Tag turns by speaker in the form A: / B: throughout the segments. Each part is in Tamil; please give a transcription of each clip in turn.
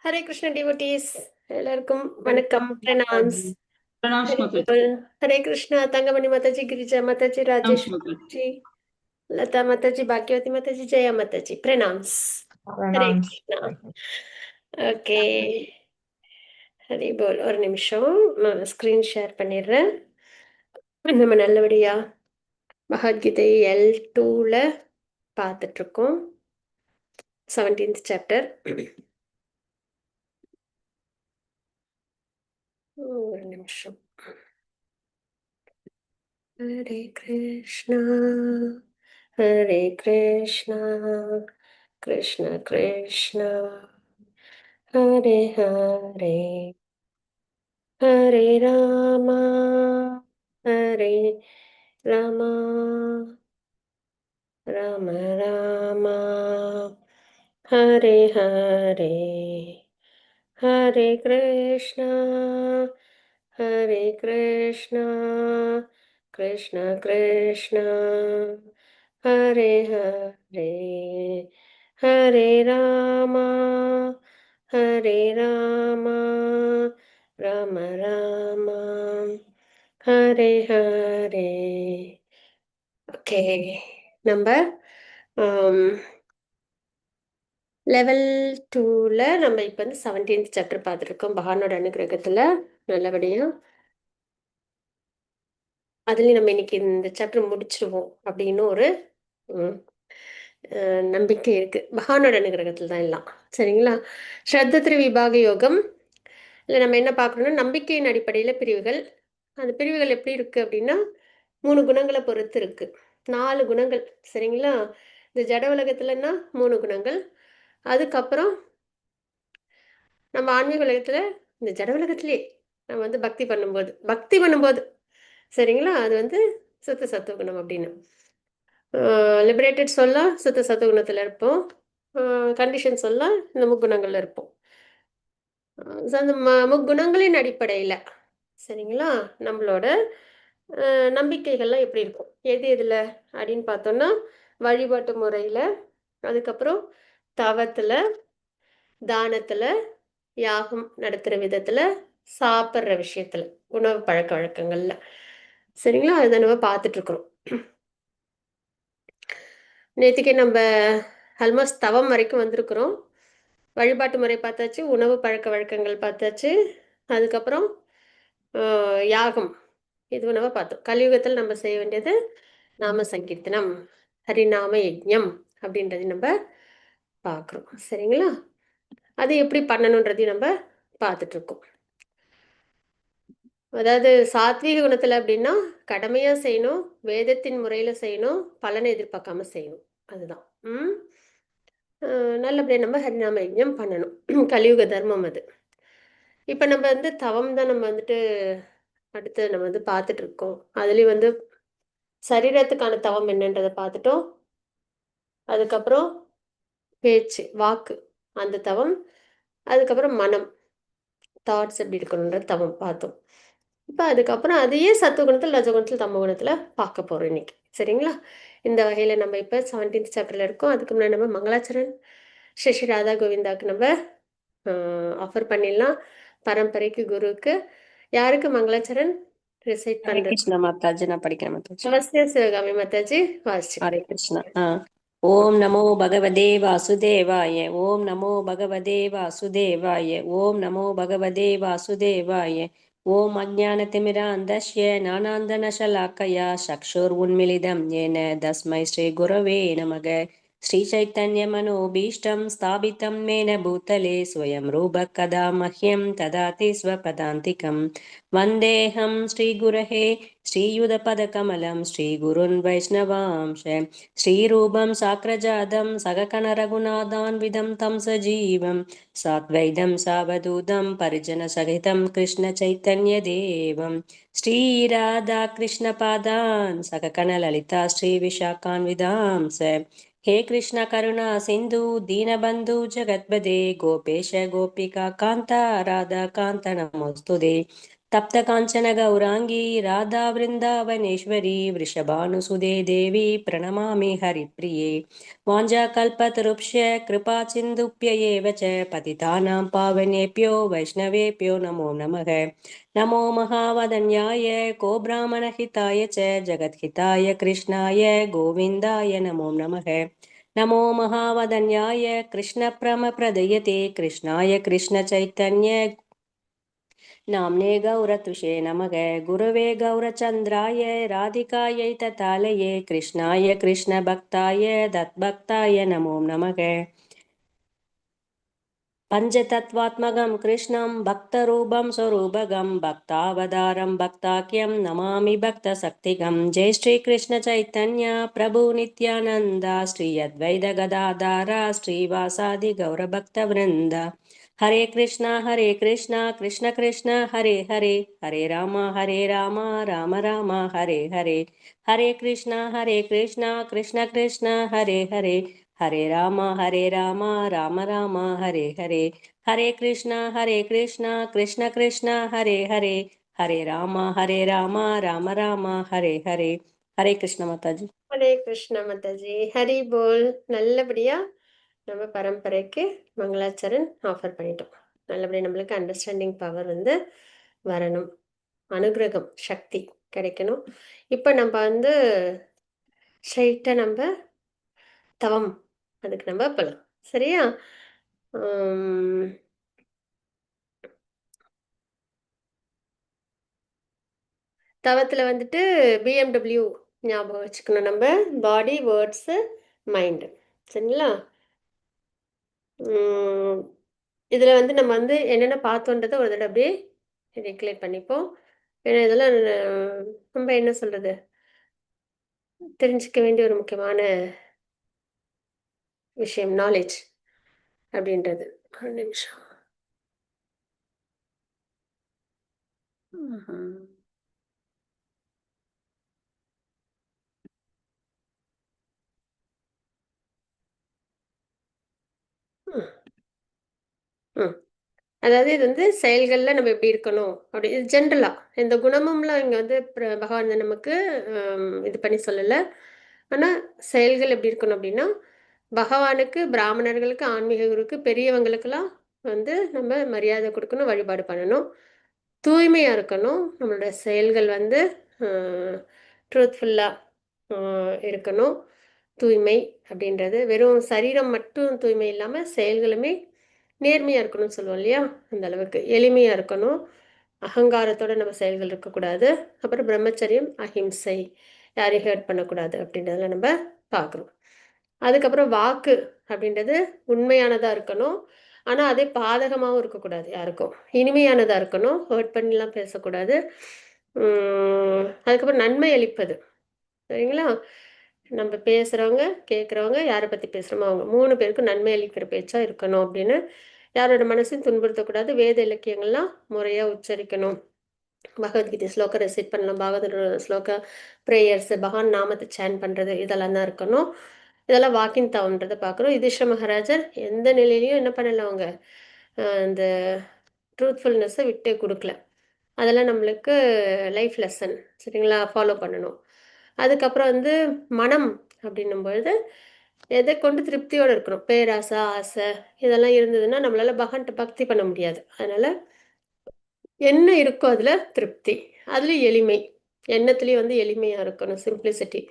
A: ஹரே கிருஷ்ண டிவோட்டீஸ் எல்லாருக்கும் வணக்கம். பிரணாம்ஸ்.
B: Pranams
A: Hari
B: Mataji.
A: போல். ஹரே கிருஷ்ணா. Thangamani Mataji, Girija Mataji, Rajesh
B: Pranams Mataji.
A: மாதாஜி, லதா மாதாஜி, பாக்யவதி மாதாஜி, ஜெயா மாதாஜி. பிரணாம்ஸ். ஹரே
B: Pranams.
A: கிருஷ்ணா. ஓகே, ஹரி போல். ஒரு நிமிஷம், நான் ஸ்க்ரீன் ஷேர் பண்ணிடுறேன். நம்ம நல்லபடியா பகவத்கீதை L2ல பார்த்துட்டு இருக்கோம். 17th chapter. ஒரு நிமிஷம். ஹரே கிருஷ்ணா ஹரே கிருஷ்ணா கிருஷ்ண கிருஷ்ணா ஹரே ஹரே ஹரே ராமா ஹரே ராமா ராம ராமா ஹரே ஹரே ஹரே கிருஷ்ணா ஹரே கிருஷ்ணா கிருஷ்ண கிருஷ்ணா ஹரே ஹரே ஹரே ராமா ஹரே ராமா ராம ராமா ஹரே ஹரே. ஓகே, நம்ம லெவல் 2ல நம்ம இப்போ வந்து 17th சாப்டர் பார்த்துருக்கோம். பகவானோட அனுகிரகத்தில் நல்லபடியாக அதுலேயும் நம்ம இன்னைக்கு இந்த சாப்டர் முடிச்சிருவோம் அப்படின்னு ஒரு நம்பிக்கை இருக்கு. பகவானோட அனுகிரகத்தில் தான் எல்லாம். சரிங்களா? ஸ்ரத்த விபாக யோகம் இல்லை நம்ம என்ன பார்க்கணும்னா நம்பிக்கையின் அடிப்படையில் பிரிவுகள். அந்த பிரிவுகள் எப்படி இருக்கு அப்படின்னா 3 குணங்களை பொறுத்து இருக்கு. 4 குணங்கள். சரிங்களா? இந்த ஜட உலகத்துலன்னா 3 குணங்கள். அதுக்கப்புறம் நம்ம ஆன்மீக உலகத்துல இந்த ஜட உலகத்திலே நம்ம வந்து பக்தி பண்ணும்போது சரிங்களா, அது வந்து சுத்த சத்துவகுணம் அப்படின்னு. லிபரேட்டட் சொல்ல சுத்த சத்துவகுணத்துல இருப்போம். கண்டிஷன் சொல்ல இந்த முக்குணங்கள்ல இருப்போம். அந்த முக்குணங்களின் அடிப்படையில் சரிங்களா நம்மளோட நம்பிக்கைகள்லாம் எப்படி இருக்கும், எது எதில் அப்படின்னு பார்த்தோம்னா வழிபாட்டு முறையில், அதுக்கப்புறம் தவத்தில், தானத்தில், யாகம் நடத்துகிற விதத்தில், சாப்பிட்ற விஷயத்தில், உணவு பழக்க வழக்கங்கள்ல. சரிங்களா, அதை நம்ம பார்த்துட்ருக்குறோம். நேற்றுக்கே நம்ம ஆல்மோஸ்ட் தவம் வரைக்கும் வந்திருக்கிறோம். வழிபாட்டு முறை பார்த்தாச்சு, உணவு பழக்க வழக்கங்கள் பார்த்தாச்சு, அதுக்கப்புறம் யாகம் இது நம்ம பார்த்தோம். கலியுகத்தில் நம்ம செய்ய வேண்டியது நாம சங்கீர்த்தனம், ஹரிநாம யஜ்ஞம் அப்படின்றது நம்ம பார்க்குறோம். சரிங்களா, அது எப்படி பண்ணணுன்றதையும் நம்ம பார்த்துட்ருக்கோம். அதாவது சாத்வீக குணத்தில் அப்படின்னா கடமையாக செய்யணும், வேதத்தின் முறையில் செய்யணும், பலனை எதிர்பார்க்காம செய்யணும். அதுதான் நல்லபடியாக நம்ம ஹரிநாம யஜ்ஞம் பண்ணணும். கலியுக தர்மம் அது. இப்போ நம்ம வந்து தவம் தான் நம்ம வந்துட்டு அடுத்து நம்ம வந்து பார்த்துட்டு இருக்கோம். அதுலேயும் வந்து சரீரத்துக்கான தவம் என்னன்றதை பார்த்துட்டோம். அதுக்கப்புறம் பேச்சு, வாக்கு, அந்த தவம். அதுக்கப்புறம் மனம், தாட்ஸ் எப்படி இருக்கணுன்ற தவம் பார்த்தோம். இப்போ அதுக்கப்புறம் அதையே சத்துவகுணத்தில், ரஜகுணத்தில், தமோ குணத்தில் பார்க்க போகிறோம் இன்னைக்கு. சரிங்களா? இந்த வகையில் நம்ம இப்போ 17th சாப்டரில் இருக்கோம். அதுக்கு முன்னாடி நம்ம மங்களாச்சரன் ஸ்ரீ ஸ்ரீ ராதா கோவிந்தாக்கு நம்ம ஆஃபர் பண்ணிடலாம். பரம்பரைக்கு, குருவுக்கு. யாருக்கு மங்களாச்சரன் ரிசைட்
C: ஹரே
A: பண்ணுறது?
C: கிருஷ்ண மாதாஜி, நான் படிக்கிறேன் மாதாஜி.
A: அவசிய சிவகாமி மாதாஜி வாசிச்சு.
C: ஹரே கிருஷ்ணா. ஓம் நமோ பகவதே வாசுதேவாய. ஓம் நமோ பகவதே வாசுதேவாய. ஓம் நமோ பகவதே வாசுதேவாய. ஓம் அஜ்ஞானதிமிராந்தஸ்ய ஞானாந்தநசலாக்கயா சக்ஷுர்உன்மிலிதம் येन தஸ்மை ஸ்ரீ குரவே நமக. ஸ்ரீ சைத்தன்ய மனோபீஷ்டம் ஸ்தாபிதம் மேன பூதலே ஸ்வயம் ரூப கதா மஹ்யம் ததாதி ஸ்வபதாந்திகம். வந்தேஹம் ஸ்ரீகுரஹே श्रीयुधपदकमलं श्रीगुरुन् वैष्णवांश श्रीरूपं साग्रजातं सगकनरघुनाथान्वितं तं सजीवं साद्वैतं सावधूतं परिजनसहितं कृष्णचैतन्यदेवं श्रीराधाकृष्णपादान् सगकनललिता श्रीविशाखान्वितांस। हे कृष्ण करुणा सिन्धु दीनबन्धु जगत्पदे गोपेश गोपिका कान्ता राधा कान्त नमोस्तुते। तप्त काञ्चन गौराङ्गी राधा वृन्दावनेश्वरी वृषभानुसुदे देवी प्रणमामि हरिप्रिये वाञ्छाकल्पतरुभ्य कृपा सिन्धुभ्य एव च पतितानां पावनेभ्यो वैष्णवेभ्यो नमो नमः नमो महावदन्याय को ब्राह्मणहिताय च जगद्हिताय कृष्णाय गोविन्दाय नमो नमः नमो महावदन्याय कृष्णप्रमप्रदयते कृष्णाय कृष्णचैतन्य नाम्ने गौरतुषे नमः गुरवे गौरचन्द्राय राधिकायै ततालये कृष्णाय कृष्णभक्ताय दत्भक्ताय नमो नमः पञ्चतत्त्वात्मकं कृष्णं भक्तरूपं स्वरूपगं भक्तावतारं भक्ताख्यं नमामि भक्तशक्तिगं जय श्रीकृष्णचैतन्य प्रभु नित्यानन्द श्री अद्वैत गदाधर श्रीवासादि गौरभक्तवृन्द हरे कृष्णा कृष्ण कृष्ण हरे हरे हरे राम राम राम हरे हरे हरे कृष्णा कृष्ण कृष्ण हरे हरे हरे राम राम राम हरे हरे हरे कृष्णा कृष्ण कृष्ण हरे हरे हरे राम राम राम हरे हरे हरे कृष्ण माता जी
A: ஹரே கிருஷ்ண மாதாஜி, ஹரி போல். நல்லபடியா நம்ம பரம்பரைக்கு மங்களாச்சரண் ஆஃபர் பண்ணிட்டோம். நல்லபடியா நம்மளுக்கு அண்டர்ஸ்டாண்டிங் பவர் வந்து வரணும், அனுகிரகம் சக்தி கிடைக்கணும். இப்போ நம்ம வந்து ஸ்ட்ரைட்டாக நம்ம தவம் அதுக்கு நம்ம போகலாம். சரியா? தவத்தில் வந்துட்டு பிஎம்டபிள்யூ ஞாபகம் வச்சுக்கணும். நம்ம பாடி, வேர்ட்ஸு, மைண்டு. சரிங்களா? இதில் வந்து நம்ம வந்து என்னென்ன பார்த்தோன்றதை ஒரு தடவை அப்படியே ரெகுலேட் பண்ணிப்போம். ஏன்னா இதெல்லாம் நம்ம என்ன சொல்கிறது, தெரிஞ்சுக்க வேண்டிய ஒரு முக்கியமான விஷயம், நாலேஜ் அப்படின்றது. ஒரு நிமிஷம். ம் அதாவது இது வந்து செயல்களில் நம்ம எப்படி இருக்கணும் அப்படி, இது ஜென்ரலாக இந்த குணமும்லாம் இங்கே வந்து பகவான் வந்து நமக்கு இது பண்ணி சொல்லலை. ஆனால் செயல்கள் எப்படி இருக்கணும் அப்படின்னா, பகவானுக்கு, பிராமணர்களுக்கு, ஆன்மீக குருக்கு, பெரியவங்களுக்கெல்லாம் வந்து நம்ம மரியாதை கொடுக்கணும், வழிபாடு பண்ணணும், தூய்மையாக இருக்கணும். நம்மளோட செயல்கள் வந்து ட்ரூத்ஃபுல்லாக இருக்கணும். தூய்மை அப்படின்றது வெறும் சரீரம் மட்டும் தூய்மை இல்லாமல் செயல்களுமே நேர்மையாக இருக்கணும்னு சொல்லுவோம் இல்லையா, அந்த அளவுக்கு எளிமையாக இருக்கணும். அகங்காரத்தோட நம்ம செயல்கள் இருக்கக்கூடாது. அப்புறம் பிரம்மச்சரியம், அஹிம்சை, யாரையும் ஹேர்ட் பண்ணக்கூடாது அப்படின்றதெல்லாம் நம்ம பார்க்குறோம். அதுக்கப்புறம் வாக்கு அப்படின்றது உண்மையானதாக இருக்கணும், ஆனால் அதே பாதகமாகவும் இருக்கக்கூடாது, யாருக்கும் இனிமையானதாக இருக்கணும், ஹேர்ட் பண்ணிலாம் பேசக்கூடாது. அதுக்கப்புறம் நன்மை அளிப்பது. சரிங்களா? நம்ம பேசுகிறவங்க, கேட்குறவங்க, யாரை பற்றி பேசுகிறோமோ அவங்க 3 பேருக்கும் நன்மை அளிக்கிற பேச்சாக இருக்கணும் அப்படின்னு. யாரோட மனசையும் துன்புறுத்தக்கூடாது. வேத இலக்கியங்கள்லாம் முறையாக உச்சரிக்கணும். பகவத்கீதை ஸ்லோகம் ரெசிட் பண்ணலாம், பாகவத ஸ்லோகா, ப்ரேயர்ஸு, பகவான் நாமத்தை சேன் பண்ணுறது, இதெல்லாம் தான் இருக்கணும். இதெல்லாம் வாக்கின் தவன்றதை பார்க்குறோம். யுதிஷ்ட மகாராஜர் எந்த நிலையிலையும் என்ன பண்ணலை, அவங்க இந்த ட்ரூத்ஃபுல்னஸை விட்டே கொடுக்கல. அதெல்லாம் நம்மளுக்கு லைஃப் லெசன். சரிங்களா? ஃபாலோ பண்ணணும். அதுக்கப்புறம் வந்து மனம் அப்படின்னும் பொழுது எதை கொண்டு திருப்தியோடு இருக்கணும். பேராசை, ஆசை இதெல்லாம் இருந்ததுன்னா நம்மளால பகவான்கிட்ட பக்தி பண்ண முடியாது. அதனால் என்ன இருக்கோ அதில் திருப்தி, அதில் எளிமை, எண்ணத்துலேயும் வந்து எளிமையாக இருக்கணும், சிம்பிளிசிட்டி.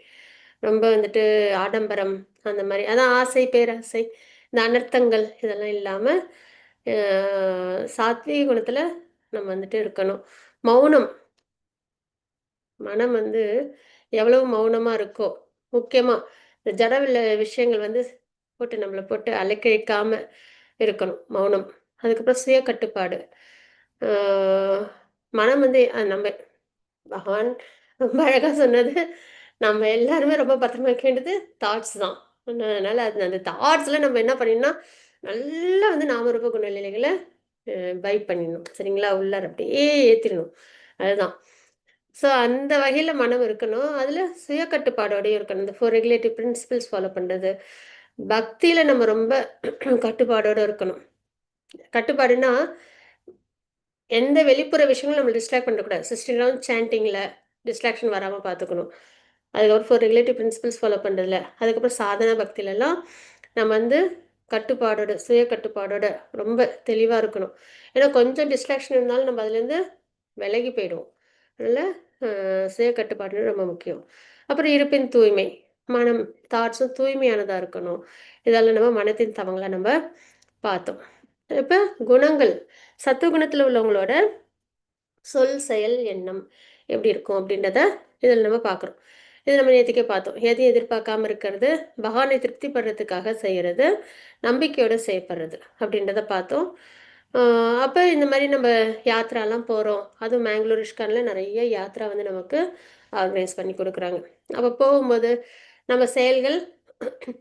A: ரொம்ப வந்துட்டு ஆடம்பரம் அந்த மாதிரி, அதான் ஆசை, பேராசை, இந்த அனர்த்தங்கள் இதெல்லாம் இல்லாமல் சாத்வீக குணத்தில் நம்ம வந்துட்டு இருக்கணும். மௌனம், மனம் வந்து எவ்வளவு மௌனமாக இருக்கோ, முக்கியமாக இந்த ஜடவில்ல விஷயங்கள் வந்து போட்டு நம்மளை போட்டு அலைக்கழிக்காமல் இருக்கணும், மௌனம். அதுக்கப்புறம் சுய கட்டுப்பாடு. மனம் வந்து நம்ம பகவான் ரொம்ப அழகாக சொன்னது, நம்ம எல்லாருமே ரொம்ப பத்திரமா வைக்க வேண்டியது தாட்ஸ் தான். அதனால் அது அந்த தாட்ஸில் நம்ம என்ன பண்ணிடணும், நல்லா வந்து நாமரூப குணநிலைகளை வைப் பண்ணிடணும். சரிங்களா? உள்ளார அப்படியே ஏற்றிடணும். அதுதான். ஸோ அந்த வகையில் மனம் இருக்கணும். அதில் சுய கட்டுப்பாடோடையும் இருக்கணும். இந்த 4 ரெகுலேட்டிவ் பிரின்சிபிள்ஸ் ஃபாலோ பண்ணுறது. பக்தியில் நம்ம ரொம்ப கட்டுப்பாடோடு இருக்கணும். கட்டுப்பாடுனா எந்த வெளிப்புற விஷயங்களும் நம்ம டிஸ்ட்ராக்ட் பண்ணக்கூடாது. சிஸ்டம் சாண்டிங்கில் டிஸ்ட்ராக்ஷன் வராமல் பார்த்துக்கணும். அதுக்கப்புறம் ஃபார் ரிலேட்டிவ் பிரின்சிபல்ஸ் ஃபாலோ பண்ணுறதுல, அதுக்கப்புறம் சாதனா பக்தியிலலாம் நம்ம வந்து கட்டுப்பாடோட, சுய கட்டுப்பாடோட ரொம்ப தெளிவாக இருக்கணும். ஏன்னா கொஞ்சம் டிஸ்ட்ராக்ஷன் இருந்தாலும் நம்ம அதுலேருந்து விலகி போயிடுவோம். அதனால் சுய கட்டுப்பாடு ரொம்ப முக்கியம். அப்புறம் இருப்பின் தூய்மை, மனம் தாட்ஸும் தூய்மையானதாக இருக்கணும். இதெல்லாம் நம்ம மனத்தின் தவங்களை நம்ம பார்த்தோம். இப்போ குணங்கள், சத்துவகுணத்தில் உள்ளவங்களோட சொல் செயல் எண்ணம் எப்படி இருக்கும் அப்படின்றத இதில் நம்ம பார்க்குறோம். இது நம்ம நேற்றுக்கே பார்த்தோம். எதையும் எதிர்பார்க்காம இருக்கிறது, பகவானை திருப்திப்படுறதுக்காக செய்கிறது, நம்பிக்கையோடு செய்யப்படுறது அப்படின்றத பார்த்தோம். அப்போ இந்த மாதிரி நம்ம யாத்திராலாம் போகிறோம். அதுவும் மேங்களூர் இஷ்கானில் நிறைய யாத்ரா வந்து நமக்கு ஆர்கனைஸ் பண்ணி கொடுக்குறாங்க. அப்போ போகும்போது நம்ம செயல்கள்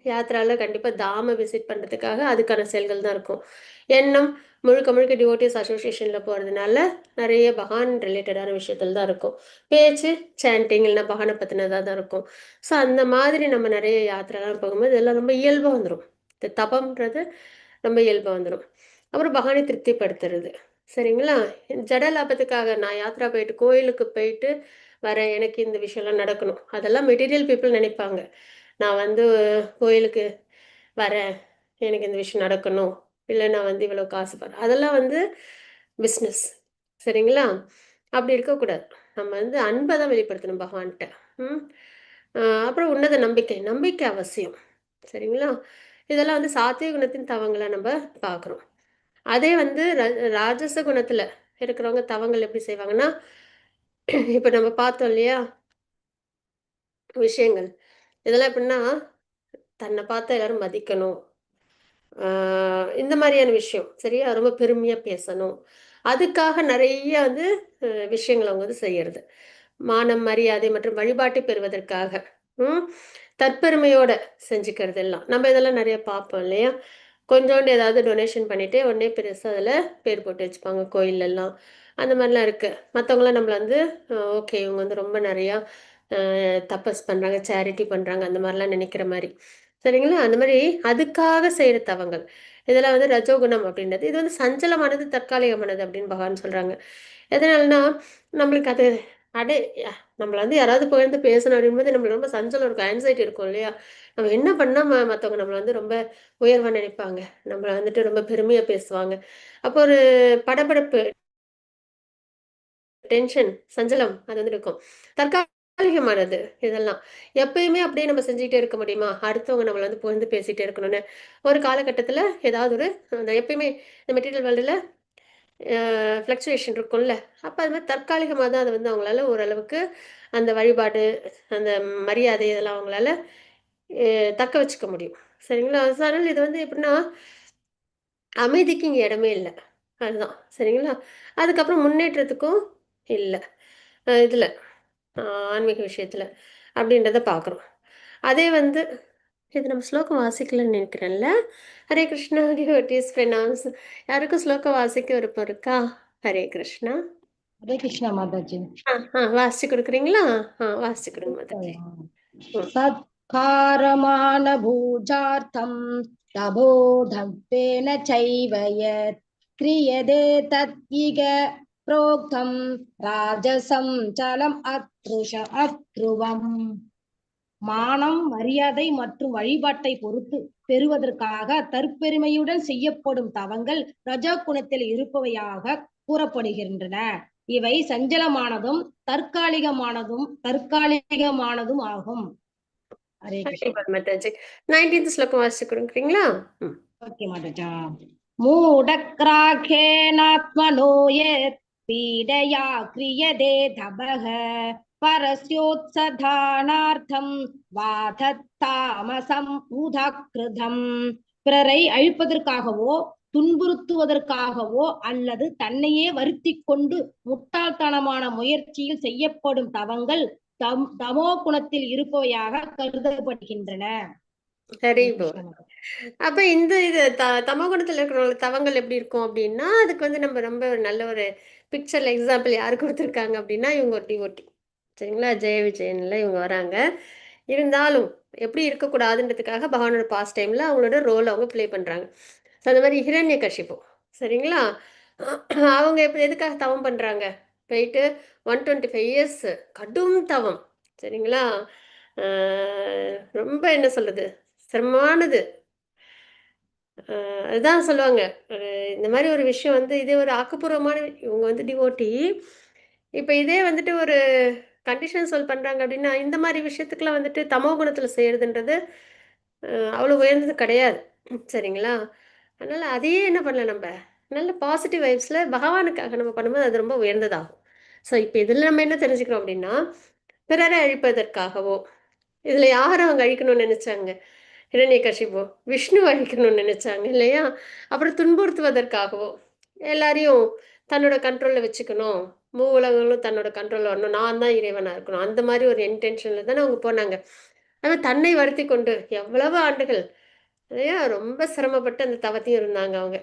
A: யாத்திராவில் கண்டிப்பாக தாம விசிட் பண்ணுறதுக்காக அதுக்கான செயல்கள் தான் இருக்கும். எண்ணம் முழுக்க முழுக்க டிவோட்டிஸ் அசோசியேஷனில் போகிறதுனால நிறைய பகவான் ரிலேட்டடான விஷயத்தில் தான் இருக்கும். பேச்சு சாண்டிங் இல்லைன்னா பகவானை பற்றினதாக தான் இருக்கும். ஸோ அந்த மாதிரி நம்ம நிறைய யாத்திரைலாம் போகும்போது இதெல்லாம் ரொம்ப இயல்பாக வந்துடும். இந்த தபம்ன்றது ரொம்ப இயல்பாக வந்துடும். அப்புறம் பகவானை திருப்திப்படுத்துறது, சரிங்களா? ஜட லாபத்துக்காக நான் யாத்திரா போயிட்டு கோயிலுக்கு போயிட்டு வரேன், எனக்கு இந்த விஷயம்லாம் நடக்கணும், அதெல்லாம் மெட்டீரியல் பீப்புள் நினைப்பாங்க. நான் வந்து கோயிலுக்கு வரேன், எனக்கு இந்த விஷயம் நடக்கணும், இல்லை நான் வந்து இவ்வளோ காசு போடுறேன், அதெல்லாம் வந்து பிஸ்னஸ், சரிங்களா? அப்படி இருக்கக்கூடாது. நம்ம வந்து அன்பை தான் வெளிப்படுத்தணும் பகவான்கிட்ட. ம் அப்புறம் உன்னத நம்பிக்கை, நம்பிக்கை அவசியம், சரிங்களா? இதெல்லாம் வந்து சாத்விக குணத்தின் தவங்களை நம்ம பார்க்குறோம். அதே வந்து ராஜச குணத்தில் இருக்கிறவங்க தவங்கள் எப்படி செய்வாங்கன்னா, இப்போ நம்ம பார்த்தோம் இல்லையா விஷயங்கள், இதெல்லாம் எப்படின்னா தன்னை பார்த்தா எல்லாரும் மதிக்கணும், இந்த மாதிரியான விஷயம், சரியா? ரொம்ப பெருமையாக பேசணும், அதுக்காக நிறைய வந்து விஷயங்களை அவங்க வந்து செய்யறது. மானம் மரியாதை மற்றும் வழிபாட்டை பெறுவதற்காக ம் தற்பெருமையோட செஞ்சுக்கிறது எல்லாம் நம்ம இதெல்லாம் நிறைய பார்ப்போம் இல்லையா? கொஞ்சோண்டு ஏதாவது டொனேஷன் பண்ணிட்டு உடனே பெருசாக அதில் பேர் போட்டு வச்சுப்பாங்க கோயிலெல்லாம். அந்த மாதிரிலாம் இருக்குது. மற்றவங்களாம் நம்மளை வந்து ஓகே இவங்க வந்து ரொம்ப நிறையா தபஸ் பண்ணுறாங்க, சேரிட்டி பண்ணுறாங்க, அந்த மாதிரிலாம் நினைக்கிற மாதிரி, சரிங்களா? அந்த மாதிரி அதுக்காக செய்கிற தவங்கள் இதெல்லாம் வந்து ரஜோகுணம் அப்படின்றது. இது வந்து சஞ்சலமானது, தற்காலிகமானது அப்படின்னு பகவான் சொல்கிறாங்க. எதனாலனா நம்மளுக்கு அது அடே நம்மளை வந்து யாராவது புகழ்ந்து பேசணும் அப்படின்போது நம்மளுக்கு ரொம்ப சஞ்சலம் இருக்கும், ஆன்சைட்டி இருக்கும் இல்லையா? நம்ம என்ன பண்ணால் மற்றவங்க நம்மளை வந்து ரொம்ப உயர்வாக நினைப்பாங்க, நம்மளை வந்துட்டு ரொம்ப பெருமையாக பேசுவாங்க. அப்போ ஒரு படபடப்பு, டென்ஷன், சஞ்சலம் அது வந்து இருக்கும். தற்காலிகமானது இதெல்லாம். எப்பயுமே அப்படியே நம்ம செஞ்சுக்கிட்டே இருக்க முடியுமா? அடுத்தவங்க நம்மளை வந்து புகழ்ந்து பேசிகிட்டே இருக்கணும்னு ஒரு காலகட்டத்தில் ஏதாவது ஒரு அந்த எப்பயுமே இந்த மெட்டீரியல் வேர்ல்டில் ஃப்ளக்சுவேஷன் இருக்கும்ல, அப்போ அது மாதிரி தற்காலிகமாக தான் அதை வந்து அவங்களால ஓரளவுக்கு அந்த வழிபாடு, அந்த மரியாதை இதெல்லாம் அவங்களால தக்க வச்சுக்க முடியும், சரிங்களா? அதனால் இது வந்து எப்படின்னா அமைதிக்கு இங்கே இடமே இல்லை, அதுதான், சரிங்களா? அதுக்கப்புறம் முன்னேற்றத்துக்கும் இல்லை இதில் ஆன்மீக விஷயத்தில் அப்படின்றத பார்க்குறோம். அதே வந்து இது நம்ம ஸ்லோகம் வாசிக்கலன்னு நினைக்கிறேன்ல. ஹரே கிருஷ்ணா டிவோட்டீஸ் ஃப்ரெண்ட்ஸ், யாருக்கும் ஸ்லோகம் வாசிக்க விருப்பம் இருக்கா? ஹரே கிருஷ்ணா.
B: ஹரே கிருஷ்ணா மாதாஜி.
A: வாசிச்சு கொடுக்குறீங்களா? வாசிச்சு கொடுங்க மாதாஜி.
B: சத்காரமான பூஜார்த்தம் தபோதம்பேன சைவ யத் கிரியதே தத்யிக ப்ரோக்தம் ராஜசம் சலம் அத்ருவம். மானம் மரியாதை மற்றும் வழிபாட்டை பொறுத்து பெறுவதற்காக தற்பெருமையுடன் செய்யப்படும் தவங்கள் ரஜோ குணத்தில் இருப்பவையாக கூறப்படுகின்றன. இவை சஞ்சலமானதும் தற்காலிகமானதும் ஆகும். ஹரே கிருஷ்ணா
A: மாதாஜி. 19th ஸ்லோகம் வாசிச்சு கொடுக்குறீங்களா?
B: ஓகே மாதாஜா. மூடக்ராகேனாத்மனோ யத் பீடயா கிரியதே தபஹ பரஸ்யோத்சதானார்த்தம் வாதத்தாமசம் உதக்ருதம். பிறரை அழிப்பதற்காகவோ துன்புறுத்துவதற்காகவோ அல்லது தன்னையே வருத்தி கொண்டு முட்டாள்தனமான முயற்சியில் செய்யப்படும் தவங்கள் தமோ குணத்தில் இருப்பவையாக கருதப்படுகின்றன.
A: அப்ப இந்த இது தமோகுணத்தில் இருக்கிற தவங்கள் எப்படி இருக்கும் அப்படின்னா, அதுக்கு வந்து நம்ம ரொம்ப நல்ல ஒரு பிக்சர்ல எக்ஸாம்பிள் யாரு கொடுத்துருக்காங்க அப்படின்னா, இவங்க ஒரு டிவோட்டி, சரிங்களா? ஜெய விஜயன்ல இவங்க வராங்க. இருந்தாலும் எப்படி இருக்கக்கூடாதுன்றதுக்காக பகவானோட பாஸ்ட் டைம்ல அவங்களோட ரோல் அவங்க ப்ளே பண்றாங்க. ஸோ அந்த மாதிரி ஹிரண்ய கஷிப்பு, சரிங்களா? அவங்க இப்போ எதுக்காக தவம் பண்ணுறாங்க? போயிட்டு 125 இயர்ஸ் கடும் தவம். சரிங்களா? ரொம்ப என்ன சொல்கிறது, சிரமமானது. அதுதான் சொல்லுவாங்க. ஒரு இந்த மாதிரி ஒரு விஷயம் வந்து இதே ஒரு ஆக்கப்பூர்வமான இவங்க வந்து டிவோட்டி. இப்போ இதே வந்துட்டு ஒரு கண்டிஷன் சொல் பண்ணுறாங்க அப்படின்னா, இந்த மாதிரி விஷயத்துக்குலாம் வந்துட்டு தமோ குணத்தில் செய்கிறதுன்றது அவ்வளோ உயர்ந்தது கிடையாது. சரிங்களா? அதனால் அதையே என்ன பண்ணலாம் நம்ம, நல்ல பாசிட்டிவ் வைப்ஸில் பகவானுக்காக நம்ம பண்ணும்போது அது ரொம்ப உயர்ந்ததாகும். ஸோ இப்போ இதில் நம்ம என்ன தெரிஞ்சுக்கிறோம் அப்படின்னா, பிறரை அழிப்பதற்காகவோ, இதில் யாரை அவங்க அழிக்கணும்னு நினைச்சாங்க? இரண்யகசிபு விஷ்ணு அழிக்கணும்னு நினைச்சாங்க இல்லையா? அப்புறம் துன்புறுத்துவதற்காகவோ, எல்லாரையும் தன்னோட கண்ட்ரோலில் வச்சுக்கணும், உலகங்களும் தன்னோட கண்ட்ரோலில் வரணும், நான் தான் இறைவனாக இருக்கணும், அந்த மாதிரி ஒரு இன்டென்ஷனில் தானே அவங்க போனாங்க. ஆனால் தன்னை வருத்தி கொண்டு எவ்வளவு ஆண்டுகள் இல்லையா, ரொம்ப சிரமப்பட்டு அந்த தவத்தையும் இருந்தாங்க அவங்க.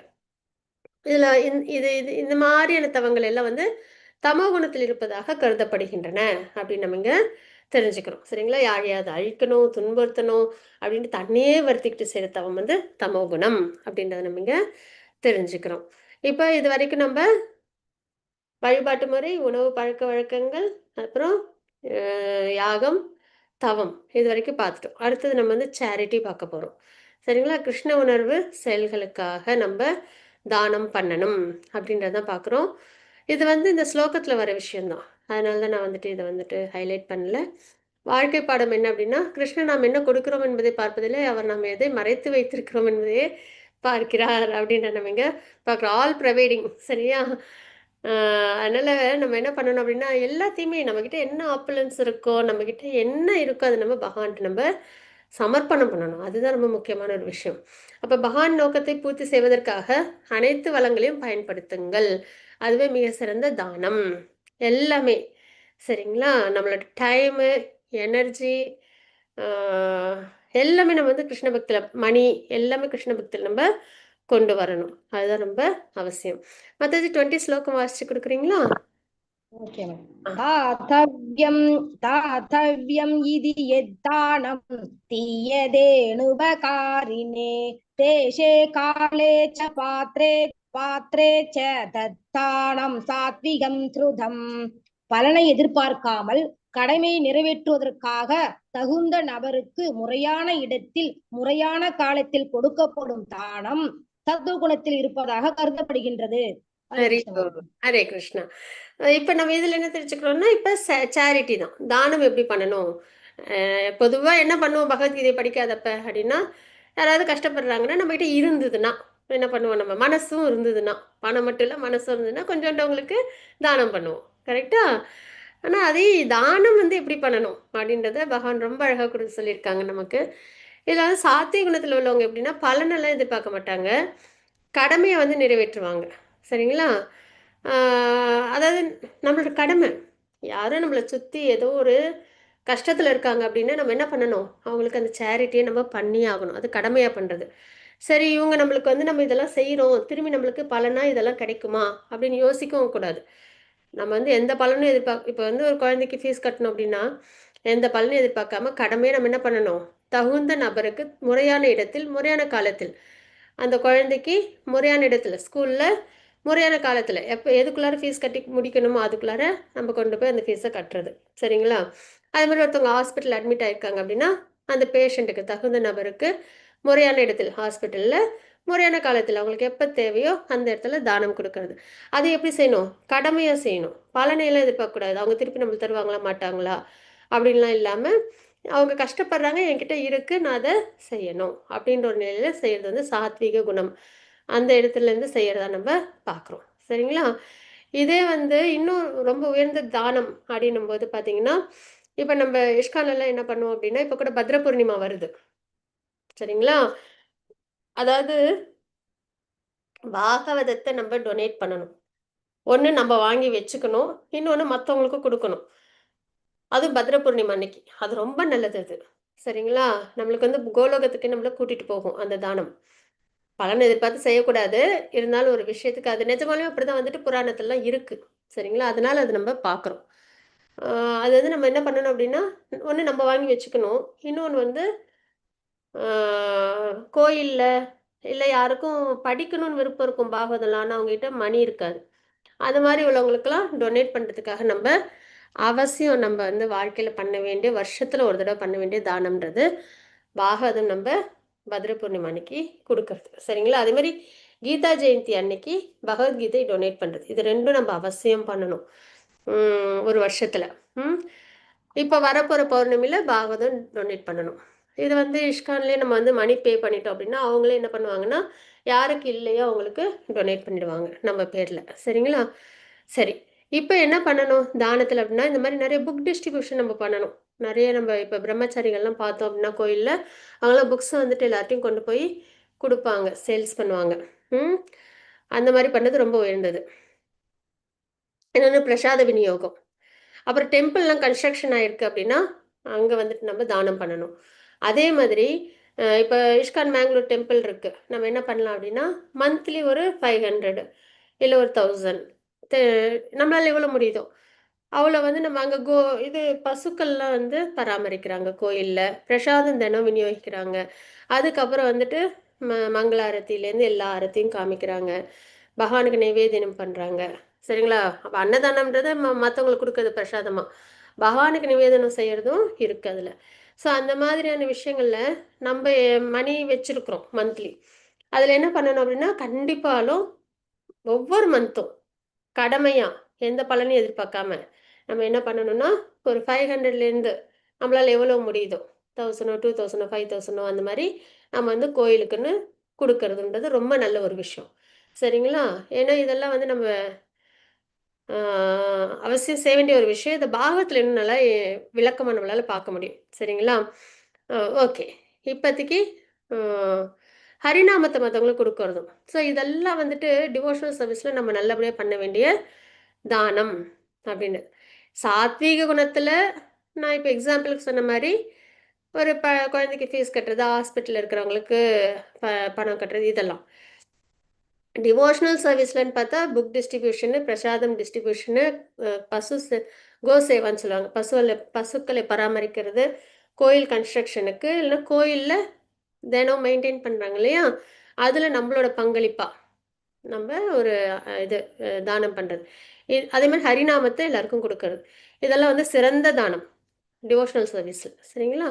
A: இதில் இது இது இந்த மாதிரியான தவங்கள் எல்லாம் வந்து தமோ குணத்தில் இருப்பதாக கருதப்படுகின்றன அப்படின்னு நம்ம இங்கே தெரிஞ்சுக்கிறோம். சரிங்களா? யாரையாவது அழிக்கணும், துன்புறுத்தணும் அப்படின்ட்டு தன்னையே வருத்திக்கிட்டு செய்கிற தவம் வந்து தமோ குணம் அப்படின்றத நம்ம இங்கே தெரிஞ்சுக்கிறோம். இப்போ இது வரைக்கும் நம்ம வழிபாட்டு முறை, உணவு பழக்கவழக்கங்கள், அப்புறம் யாகம், தவம் இது வரைக்கும் பார்த்துட்டோம். அடுத்தது நம்ம வந்து சேரிட்டி பார்க்க போகிறோம். சரிங்களா? கிருஷ்ண உணர்வு செயல்களுக்காக நம்ம தானம் பண்ணணும் அப்படின்றத பார்க்குறோம். இது வந்து இந்த ஸ்லோகத்தில் வர விஷயம்தான். அதனால தான் நான் வந்துட்டு இதை வந்துட்டு ஹைலைட் பண்ணல. வாழ்க்கை பாடம் என்ன அப்படின்னா, கிருஷ்ணன் நாம் என்ன கொடுக்கிறோம் என்பதை பார்ப்பதிலே, அவர் நாம் எதை மறைத்து வைத்திருக்கிறோம் என்பதையே பார்க்கிறார் அப்படின்ற நம்ம இங்கே பார்க்குறோம். All providing. சரியா? அதனால் நம்ம என்ன பண்ணணும் அப்படின்னா, எல்லாத்தையுமே நம்மக்கிட்ட என்ன ஆப்புலன்ஸ் இருக்கோ, நம்மக்கிட்ட என்ன இருக்கோ அதை நம்ம பகவான்கிட்ட நம்ம சமர்ப்பணம் பண்ணணும். அதுதான் ரொம்ப முக்கியமான ஒரு விஷயம். அப்போ பகவான் நோக்கத்தை பூர்த்தி செய்வதற்காக அனைத்து வளங்களையும் பயன்படுத்துங்கள். அதுவே மிக சிறந்த தானம். எல்லாமே சரிங்களா? நம்மளோட டைமு, எனர்ஜி, எல்லாமே நம்ம வந்து கிருஷ்ண பக்தியில், மணி எல்லாமே கிருஷ்ண பக்தியில் நம்ம கொண்டு வரணும். அதுதான் ரொம்ப அவசியம். மற்றது 20 ஸ்லோகம் வாசிச்சு கொடுக்குறீங்களா?
B: Okay ma'am. தாத்தவ்யம் இதி யத்தானம் தீயதேனுபகாரிணே தேசே காலே ச பாத்ரே ச தத்தானம் சாத்விகம் ஸ்ருதம். பலனை எதிர்பார்க்காமல் கடமையை நிறைவேற்றுவதற்காக தகுந்த நபருக்கு முறையான இடத்தில் முறையான காலத்தில் கொடுக்கப்படும் தானம் சத்துவகுணத்தில் இருப்பதாக கருதப்படுகின்றது.
A: Very good. ஹரே கிருஷ்ணா. இப்போ நம்ம இதில் என்ன தெரிஞ்சுக்கிறோம்னா, இப்போ சேரிட்டி தான். தானம் எப்படி பண்ணணும்? பொதுவாக என்ன பண்ணுவோம் பகவத்கீதை படிக்காதப்ப அப்படின்னா, யாராவது கஷ்டப்படுறாங்கன்னா நம்மகிட்ட இருந்ததுன்னா என்ன பண்ணுவோம், நம்ம மனசும் இருந்ததுன்னா, பணம் மட்டும் இல்லை மனசும் இருந்ததுன்னா கொஞ்சோண்டவங்களுக்கு தானம் பண்ணுவோம். கரெக்டா? ஆனால் அதே தானம் வந்து எப்படி பண்ணணும் அப்படின்றத பகவான் ரொம்ப அழகாக கொடுத்து சொல்லியிருக்காங்க நமக்கு. இதில் வந்து சாத்திய குணத்தில் உள்ளவங்க எப்படின்னா பலனெல்லாம் எதிர்பார்க்க மாட்டாங்க, கடமையை வந்து நிறைவேற்றுவாங்க. சரிங்களா? அதாவது நம்மளோட கடமை. யாரும் நம்மளை சுற்றி ஏதோ ஒரு கஷ்டத்தில் இருக்காங்க அப்படின்னா நம்ம என்ன பண்ணணும், அவங்களுக்கு அந்த சேரிட்டியை நம்ம பண்ணி ஆகணும். அது கடமையாக பண்ணுறது. சரி, இவங்க நம்மளுக்கு வந்து நம்ம இதெல்லாம் செய்கிறோம், திரும்பி நம்மளுக்கு பலனா இதெல்லாம் கிடைக்குமா அப்படின்னு யோசிக்கவும் கூடாது. நம்ம வந்து எந்த பலனும் இப்போ வந்து ஒரு குழந்தைக்கு ஃபீஸ் கட்டணும் அப்படின்னா எந்த பலனும் எதிர்பார்க்காம கடமையை நம்ம என்ன பண்ணணும், தகுந்த நபருக்கு முறையான இடத்தில் முறையான காலத்தில் அந்த குழந்தைக்கு முறையான இடத்துல ஸ்கூலில் முறையான காலத்தில் எப்போ எதுக்குள்ளார ஃபீஸ் கட்டி முடிக்கணுமோ அதுக்குள்ளார நம்ம கொண்டு போய் அந்த ஃபீஸை கட்டுறது. சரிங்களா? அது மாதிரி ஒருத்தவங்க ஹாஸ்பிட்டல் அட்மிட் ஆகிருக்காங்க அப்படின்னா அந்த பேஷண்ட்டுக்கு தகுந்த நபருக்கு முறையான இடத்தில் ஹாஸ்பிட்டலில் முறையான காலத்தில் அவங்களுக்கு எப்போ தேவையோ அந்த இடத்துல தானம் கொடுக்கறது. அது எப்படி செய்யணும்? கடமையாக செய்யணும். பலனையெல்லாம் எதிர்பார்க்கக்கூடாது. அவங்க திருப்பி நம்மளுக்கு தருவாங்களா மாட்டாங்களா அப்படின்லாம் இல்லாமல், அவங்க கஷ்டப்படுறாங்க, என்கிட்ட இருக்குது, நான் அதை செய்யணும் அப்படின்ற ஒரு நிலையில் செய்கிறது வந்து சாத்வீக குணம். அந்த இடத்துலேருந்து செய்கிறதா நம்ம பார்க்குறோம். சரிங்களா? இதே வந்து இன்னும் ரொம்ப உயர்ந்த தானம் அப்படின்னும் போது பார்த்தீங்கன்னா, இப்போ நம்ம இஷ்கான்லாம் என்ன பண்ணுவோம் அப்படின்னா, இப்போ கூட பத்ர பூர்ணிமா வருது. சரிங்களா? அதாவது பாகவதத்தை நம்ம டொனேட் பண்ணணும். ஒன்று நம்ம வாங்கி வச்சுக்கணும், இன்னொன்று மற்றவங்களுக்கு கொடுக்கணும். அதுவும் பத்ர பூர்ணிமா அன்னைக்கு. அது ரொம்ப நல்லது அது. சரிங்களா? நம்மளுக்கு வந்து கோலோகத்துக்கு நம்மள கூட்டிட்டு போகும் அந்த தானம். பலன் எதிர்பார்த்து செய்யக்கூடாது. இருந்தாலும் ஒரு விஷயத்துக்கு அது நிஜமாலுமே அப்படிதான் வந்துட்டு புராணத்துலலாம் இருக்கு. சரிங்களா? அதனால அது நம்ம பார்க்குறோம். ஆ அது வந்து நம்ம என்ன பண்ணணும் அப்படின்னா, ஒண்ணு நம்ம வாங்கி வச்சுக்கணும். இன்னொன்னு வந்து ஆ கோயில்ல இல்லை யாருக்கும் படிக்கணும்னு விருப்பம் இருக்கும் பாகவதம்லாம், ஆனால் அவங்ககிட்ட மணி இருக்காது. அது மாதிரி உள்ளவங்களுக்கெல்லாம் டொனேட் பண்ணுறதுக்காக நம்ம அவசியம் நம்ம வந்து வாழ்க்கையில் பண்ண வேண்டிய, வருஷத்தில் ஒரு தடவை பண்ண வேண்டிய தானம்ன்றது பாகவதம் நம்ம பத்ர பூர்ணிமா அன்னைக்கு கொடுக்கறது. சரிங்களா? அதே மாதிரி கீதா ஜெயந்தி அன்னைக்கு பகவத்கீதை டொனேட் பண்ணுறது. இது ரெண்டும் நம்ம அவசியம் பண்ணணும் ஒரு வருஷத்தில். இப்போ வரப்போகிற பௌர்ணமியில் பாகவதம் டொனேட் பண்ணணும். இது வந்து இஷ்கான்லேயே நம்ம வந்து மணி பே பண்ணிட்டோம் அப்படின்னா அவங்களே என்ன பண்ணுவாங்கன்னா, யாருக்கு இல்லையோ அவங்களுக்கு டொனேட் பண்ணிடுவாங்க நம்ம பேரில். சரிங்களா? சரி, இப்போ என்ன பண்ணணும் தானத்தில் அப்படின்னா, இந்த மாதிரி நிறைய புக் டிஸ்ட்ரிபியூஷன் நம்ம பண்ணணும். நிறைய நம்ம இப்போ பிரம்மச்சாரிகள்லாம் பார்த்தோம் அப்படின்னா கோயிலில் அவங்களாம் புக்ஸ் வந்துட்டு எல்லாத்தையும் கொண்டு போய் கொடுப்பாங்க, சேல்ஸ் பண்ணுவாங்க. அந்த மாதிரி பண்ணது ரொம்ப உயர்ந்தது. இன்னொன்று பிரசாத விநியோகம். அப்புறம் டெம்பிள்லாம் கன்ஸ்ட்ரக்ஷன் ஆயிருக்கு அப்படின்னா அங்கே வந்துட்டு நம்ம தானம் பண்ணணும். அதே மாதிரி இப்போ இஷ்கான் மேங்களூர் டெம்பிள் இருக்குது, நம்ம என்ன பண்ணலாம் அப்படின்னா மந்த்லி ஒரு 500 இல்லை ஒரு 1000 நம்மளால் எவ்வளோ முடியுதோ அவ்வளோ வந்து நம்ம அங்கே இது பசுக்கள்லாம் வந்து பராமரிக்கிறாங்க கோயிலில், பிரசாதம் தினம் விநியோகிக்கிறாங்க. அதுக்கப்புறம் வந்துட்டு மங்கள ஆரத்திலேருந்து எல்லா ஆரத்தியும் காமிக்கிறாங்க, பகவானுக்கு நைவேத்தியம் பண்ணுறாங்க. சரிங்களா? அப்போ அன்னதானம்ன்றது மற்றவங்களுக்கு கொடுக்குறது பிரசாதமாக, பகவானுக்கு நிவேதனம் செய்கிறதும் இருக்குது அதில். ஸோ அந்த மாதிரியான விஷயங்களில் நம்ம மணி வச்சுருக்குறோம் மந்த்லி. அதில் என்ன பண்ணணும் அப்படின்னா கண்டிப்பாலும் ஒவ்வொரு மந்த்தும் கடமையாக எந்த பலனையும் எதிர்பார்க்காம நம்ம என்ன பண்ணணும்னா ஒரு 500லேருந்து நம்மளால் எவ்வளோ முடியுதோ 1000 2000 5000 அந்த மாதிரி நம்ம வந்து கோயிலுக்குன்னு கொடுக்கறதுன்றது ரொம்ப நல்ல ஒரு விஷயம். சரிங்களா? ஏன்னா இதெல்லாம் வந்து நம்ம அவசியம் செய்ய வேண்டிய ஒரு விஷயம். இந்த பாகவத்தில் இன்னும் நல்லா விளக்கமாக நம்மளால் பார்க்க முடியும். சரிங்களா? ஓகே, இப்போதைக்கு ஹரிநாமத்தை மற்றவங்களுக்கு கொடுக்கறதும். ஸோ இதெல்லாம் வந்துட்டு டிவோஷனல் சர்வீஸில் நம்ம நல்லபடியாக பண்ண வேண்டிய தானம் அப்படின்னு. சாத்வீக குணத்தில் நான் இப்போ எக்ஸாம்பிளுக்கு சொன்ன மாதிரி ஒரு குழந்தைக்கு ஃபீஸ் கட்டுறது, ஹாஸ்பிட்டலில் இருக்கிறவங்களுக்கு பணம் கட்டுறது, இதெல்லாம். டிவோஷனல் சர்வீஸ்லன்னு பார்த்தா புக் டிஸ்ட்ரிபியூஷனு, பிரசாதம் டிஸ்ட்ரிபியூஷனு, கோ சேவான்னு சொல்லுவாங்க, பசுக்களை பராமரிக்கிறது, கோயில் கன்ஸ்ட்ரக்ஷனுக்கு, இல்லைன்னா கோயிலில் தினம் மெயின்டைன் பண்ணுறாங்க இல்லையா, அதில் நம்மளோட பங்களிப்பாக நம்ம ஒரு இது தானம் பண்ணுறது. அதே மாதிரி ஹரிநாமத்தை எல்லாருக்கும் கொடுக்கறது, இதெல்லாம் வந்து சிறந்த தானம் டிவோஷனல் சர்வீஸில். சரிங்களா?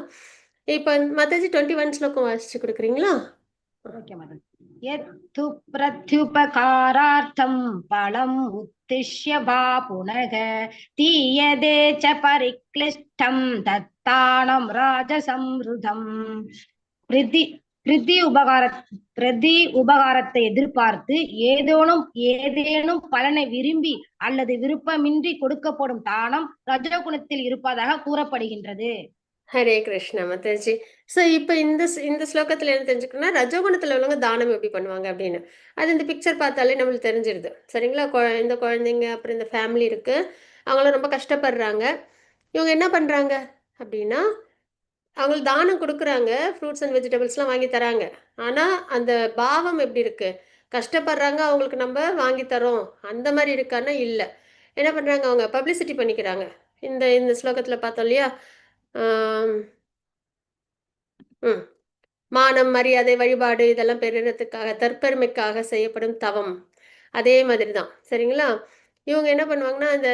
A: இப்போ மாதாஜி 21 ஸ்லோகம் வாசிச்சு கொடுக்குறீங்களா?
B: Okay madam. யத்து பிரத்யுபகாரார்த்தம் பலம் உத்திஷ்ய வா புனக தீயதே ச பரிக்ளிஷ்டம் தத்தானம் ராஜசம்ருதம். பிரதி உபகாரத்தை எதிர்பார்த்து ஏதேனும் பலனை விரும்பி அல்லது விருப்பமின்றி கொடுக்கப்படும் தானம் ரஜோகுணத்தில் இருப்பதாக கூறப்படுகின்றது.
A: ஹரே கிருஷ்ண மாதாஜி. ஸோ இப்போ இந்த ஸ்லோகத்தில் என்ன தெரிஞ்சுக்கணும்னா ரஜோகுணத்தில் உள்ளவங்க தானம் எப்படி பண்ணுவாங்க அப்படின்னு. அது இந்த பிக்சர் பார்த்தாலே நம்மளுக்கு தெரிஞ்சிருது. சரிங்களா? இந்த குழந்தைங்க அப்புறம் இந்த ஃபேமிலி இருக்குது, அவங்களாம் ரொம்ப கஷ்டப்படுறாங்க. இவங்க என்ன பண்ணுறாங்க அப்படின்னா அவங்களுக்கு தானம் கொடுக்குறாங்க, ஃப்ரூட்ஸ் அண்ட் வெஜிடபிள்ஸ்லாம் வாங்கி தராங்க. ஆனால் அந்த பாவம் எப்படி இருக்குது? கஷ்டப்படுறாங்க, அவங்களுக்கு நம்ம வாங்கி தரோம் அந்த மாதிரி இருக்கான்னா இல்லை. என்ன பண்ணுறாங்க, அவங்க பப்ளிசிட்டி பண்ணிக்கிறாங்க. இந்த ஸ்லோகத்தில் பார்த்தோம் இல்லையா, மானம், மரியாதை, வழிபாடு இதெல்லாம் பெறுறதுக்காக தற்பெருமைக்காக செய்யப்படும் தவம். அதே மாதிரி தான். சரிங்களா? இவங்க என்ன பண்ணுவாங்கன்னா அந்த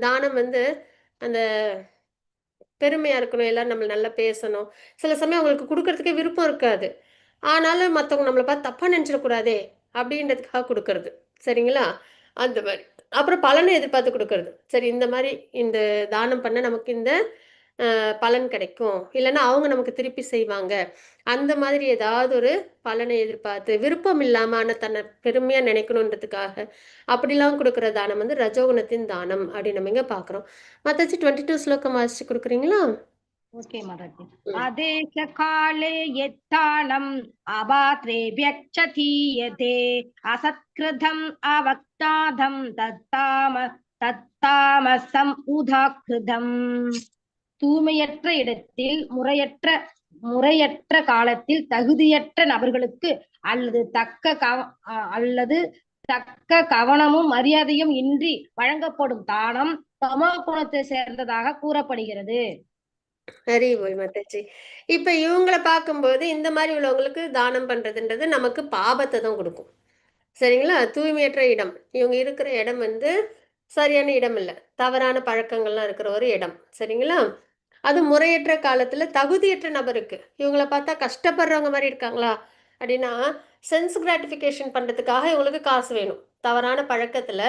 A: தானம் வந்து அந்த பெருமையாக இருக்கணும், எல்லோரும் நம்மளை நல்லா பேசணும். சில சமயம் அவங்களுக்கு கொடுக்கறதுக்கே விருப்பம் இருக்காது, ஆனாலும் மற்றவங்க நம்மளை பார்த்து தப்பாக நினச்சிடக்கூடாதே அப்படின்றதுக்காக கொடுக்கறது. சரிங்களா? அந்த மாதிரி. அப்புறம் பலனை எதிர்பார்த்து கொடுக்கறது. சரி, இந்த மாதிரி இந்த தானம் பண்ண நமக்கு இந்த பலன் கிடைக்கும், இல்லைன்னா அவங்க நமக்கு திருப்பி செய்வாங்க, அந்த மாதிரி ஏதாவது ஒரு பலனை எதிர்பார்த்து விருப்பம் இல்லாமல் ஆனால் தன்னை பெருமையாக நினைக்கணுன்றதுக்காக அப்படிலாம் கொடுக்குற தானம் வந்து ரஜோகுணத்தின் தானம் அப்படின்னு நம்ம இங்கே பார்க்குறோம். மத்தாச்சு 22 ஸ்லோகம் வாசிச்சு கொடுக்குறீங்களா?
B: ஓகே மாதாஜி. அதேஷ காலே யத்தானம் அபாத்ரே வியக்ஷதீயதே அசத்கிருதம் அவக்தாதம் தத்தாமசம் உதாக்ருதம். தூய்மையற்ற இடத்தில் முறையற்ற காலத்தில் தகுதியற்ற நபர்களுக்கு அல்லது தக்க கவனமும் மரியாதையும் இன்றி வழங்கப்படும் தானம் தமோ குணத்தை சேர்ந்ததாக கூறப்படுகிறது.
A: ஹரி போய் மாதாஜி. இப்ப இவங்கள பார்க்கும்போது இந்த மாதிரி உள்ளவங்களுக்கு தானம் பண்றதுன்றது நமக்கு பாபத்தை தான் கொடுக்கும். சரிங்களா? தூய்மையற்ற இடம். இவங்க இருக்கிற இடம் வந்து சரியான இடம் இல்ல. தவறான பழக்கங்கள்லாம் இருக்கிற ஒரு இடம். சரிங்களா? அது முறையற்ற காலத்துல தகுதியற்ற நபருக்கு. இவங்கள பார்த்தா கஷ்டப்படுறவங்க மாரி இருக்காங்களா? அப்படின்னா, சென்ஸ் கிராட்டிஃபிகேஷன் பண்றதுக்காக இவங்களுக்கு காசு வேணும். தவறான பழக்கத்துல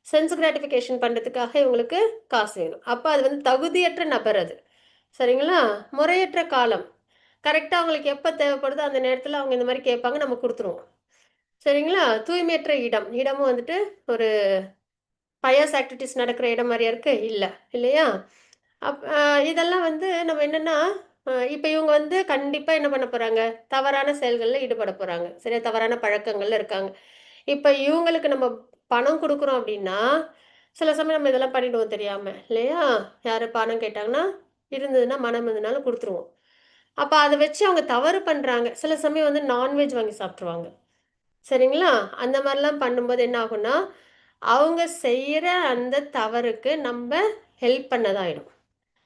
A: சென்ஸ் கிராட்டிஃபிகேஷன் பண்றதுக்காக இவங்களுக்கு காசு வேணும். அப்ப அது வந்து தகுதியற்ற நபர் அது. சரிங்களா? முறையற்ற காலம். கரெக்ட்டா அவங்களுக்கு எப்ப தேவைப்படுதோ அந்த நேரத்துல அவங்க இந்த மாரி கேட்பாங்க. நம்ம குடுத்துருவோம். சரிங்களா? தூய்மையற்ற இடம். இடமும் வந்துட்டு ஒரு பயஸ் ஆக்டிவிட்டீஸ் நடக்கிற இடம் மாரியா இருக்கு? இல்ல. இல்லையா? இதெல்லாம் வந்து நம்ம என்னன்னா, இப்ப இவங்க வந்து கண்டிப்பா என்ன பண்ண போறாங்க? தவறான செயல்கள்ல ஈடுபட போறாங்க. சரியா? தவறான பழக்கங்கள்ல இருக்காங்க. இப்ப இவங்களுக்கு நம்ம பணம் குடுக்குறோம் அப்டின்னா, சில சமயம் நம்ம இதெல்லாம் பண்ணிடுவோம் தெரியாம. இல்லையா? யாரு பணம் கேட்டாங்கன்னா, இருந்ததுன்னா மனம் இருந்ததுனாலும் குடுத்துருவோம். அப்ப அத வச்சு அவங்க தவறு பண்றாங்க. சில சமயம் வந்து நான்வெஜ் வாங்கி சாப்ட்டுருவாங்க. சரிங்களா? அந்த மாரிலாம் பண்ணும்போது என்ன ஆகும்னா, அவங்க செய்யற அந்த தவறுக்கு நம்ப ஹெல்ப் பண்ணதாயிடும்.